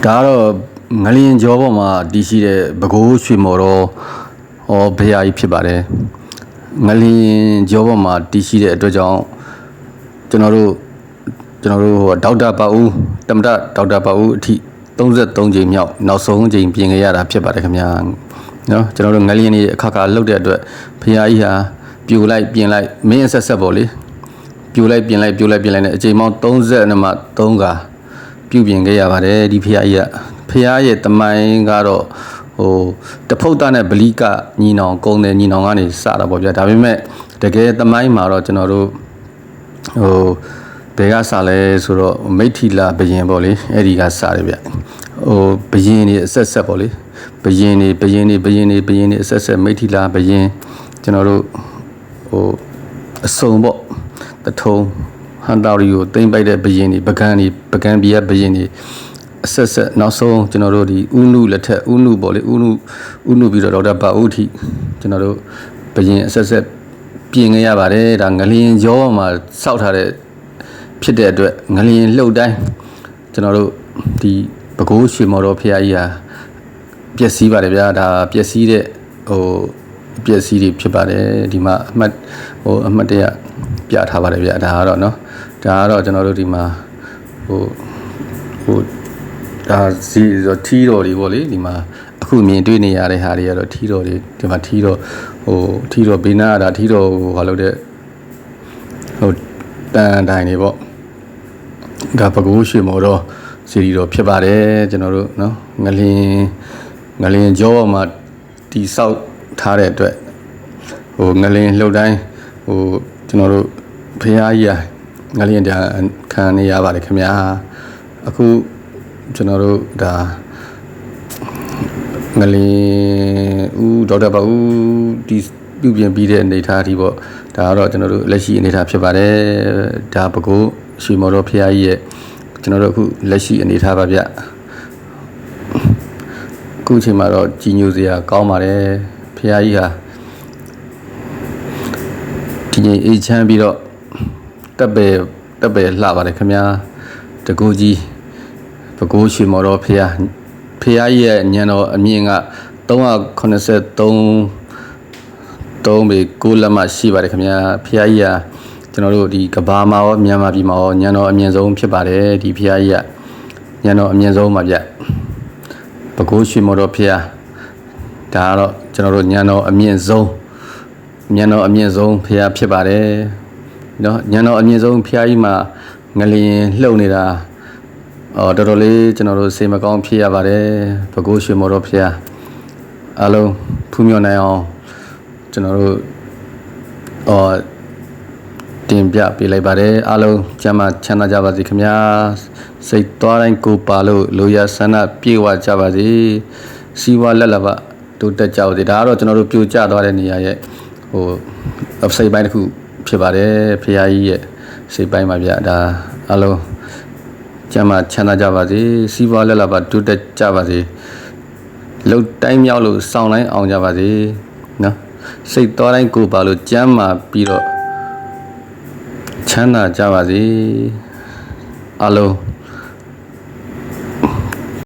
ဒါကတော့ငလျင်ကြောပေါ်မှာတည်ရှိတဲ့ပဲခူးရွှေမော်တော်ဘုရားကြီးဖြစ်ပါတယ်ငလျင်ကြောပေါ်မှာတည်ရှိတဲ့အတွက်ကြောင့်ကျွန်တော်တို့ဒေါက်တာပါဦးတမတဒေါက်တာပါဦးအထိ33ကြိမ်မြောက်နောက်ဆုံးကြိမ်ပြင်ခဲ့ရတာဖြစ်ပါတယ်ခင်ဗျာနော်ကျွန်တော်တို့ငလျင်တွေအခါလှုပ်တဲ့အတွက်ဘုရားကြီးဟာပြိုလိုက်ပြင်လိုက်မင်းဆက်ပေါ့လေပြိုလိုက်ပြင်လိုက်နဲ့အချိန်ပေါင်း32မှ3ခါပြုပြင်ခဲ့ရပါတယ်ဒီဖះကြီးကဖះရဲ့တမိုင်းကတော့တဖုတ်တာနဲ့ဗလိကညီနောင်ကုန်းတဲ့ညီနောင်ကနေစတာပေါ့ဗျာဒါပေမဲ့တကယ်တမိုင်းမှာတော့ကျွန်တော်တို့ဘယ်ကစလဲဆိုတော့မိထ္ထီလာဘယင်ပေါ့လေအဲ့ဒီကစတယ်ဗျဘယင်နေအဆက်ပေါ့လေဘယင်နေအဆက်မိထ္ထီလာဘယင်ကျွန်တော်တို့အစုံပေါ့တထုံဟန်တာရီကိုတိမ့်ပိုက်တဲ့ဘယင်တွေပကံပြည်ကဘယင်တွေအဆက်နောက်ဆုံးကျွန်တော်တို့ဒီဥနုလက်ထက်ဥနုပေါ့လေဥနုပြီးတော့ဒေါက်တာပါဦးထိကျွန်တော်တို့ဘယင်အဆက်ပြင်ခဲ့ရပါတယ်ဒါငလျင်ကြောမှာစောက်ထားတဲ့ဖြစ်တဲ့အတွက်ငလျင်လှုပ်တိုင်းကျွန်တော်တို့ဒီပဲခူးရွှေမော်တော်ဖះကြီးဟာပျက်စီးပါတယ်ဗျာဒါပျက်စီးတဲ့ပျက်စီးတွေဖြစ်ပါတယ်ဒီမှာအမှတ်တရပြထားပါတယ်ဗျာဒါကတော့နော်ဒါကတော့ကျွန်တော်တို့ဒီမှာဒါစီထီတော်တွေပေါ့လေဒီမှာအခုမြင်တွေ့နေရတဲ့ဟာတွေကတော့ထီတော်တွေဒီမှာထီတော်ဘေးနားဒါထီတော်ဟောလို့တဲ့တန်တိုင်တွေပေါ့ဒါပဲခူးရွှေမော်တော်စီရီတော်ဖြစ်ပါတယ်ကျွန်တော်တို့နော်ငလျင်ကြောမှာတီဆောက်ထားတဲ့အတွက်ငလျင်လှုပ်တိုင်းကျွန်တော်တို့ဖះကြီးငလျင်တခံနေရပါတယ်ခင်ဗျာအခုကျွန်တော်တို့ဒါငလျင်ဒေါက်တာပါဦးဒီပြုပြင်ပြီးတဲ့အနေထားဒီပေါ့ဒါကတော့ကျွန်တော်တို့လက်ရှိအနေထားဖြစ်ပါတယ်ဒါပဲခူးရွှေမော်တော်ဖះကြီးရဲ့ကျွန်တော်တို့အခုလက်ရှိအနေထားပါဗျအခုအချိန်မှာတော့ကြီးညိုစရာကောင်းပါတယ်ဖះကြီးဟာဒီနေ့အေးချမ်းပြီးတော့တက်ပဲလှပါတယ်ခင်ဗျာတကူကြီးပဲခူးရွှေမော်တော်ဖះကြီးရဲ့ညံတော်အမြင့်က383ပေ9လက်မှရှိပါတယ်ခင်ဗျာဖះကြီးဟာကျွန်တော်တို့ဒီကဘာမှာရောမြန်မာပြည်မှာရောညံတော်အမြင့်ဆုံးဖြစ်ပါတယ်ဒီဖះကြီးကညံတော်အမြင့်ဆုံးပါဗျပဲခူးရွှေမော်တော်ဖះဒါကတော့ကျွန်တော်တို့ညံတော်အမြင့်ဆုံးဖះဖြစ်ပါတယ်နော်ညံတော်အမြင့်ဆုံးဖះကြီးမှာငလျင်လှုပ်နေတာတော်တော်လေးကျွန်တော်တို့စေမကောင်းဖြစ်ရပါတယ်ပဲခူးရွှေမော်တော်ဖះအားလုံးဖူးမြော်နိုင်အောင်ကျွန်တော်တို့တင်ပြပေးလိုက်ပါတယ်အားလုံးကျမ်းမာချမ်းသာကြပါစေခင်ဗျာစိတ်သွားတိုင်းကိုပါလို့လိုရဆန္ဒပြေဝကြပါစေစီဝါလက်လက်ပါတိုးတက်ကြပါစေဒါကတော့ကျွန်တော်တို့ပြိုကျသွားတဲ့နေရာရဲ့စိတ်ပိုင်းတစ်ခုဖြစ်ပါတယ်ဖះကြီးရဲ့စိတ်ပိုင်းပါဗျဒါအားလုံးကျမ်းမာချမ်းသာကြပါစေစီးပွားလက်လက်ပါတိုးတက်ကြပါစေလှုပ်တိုင်းမြောက်လို့စောင်းတိုင်းအောင်ကြပါစေနော်စိတ်သွားတိုင်းကိုပါလို့ကျမ်းမာပြီးတော့ချမ်းသာကြပါစေအားလုံး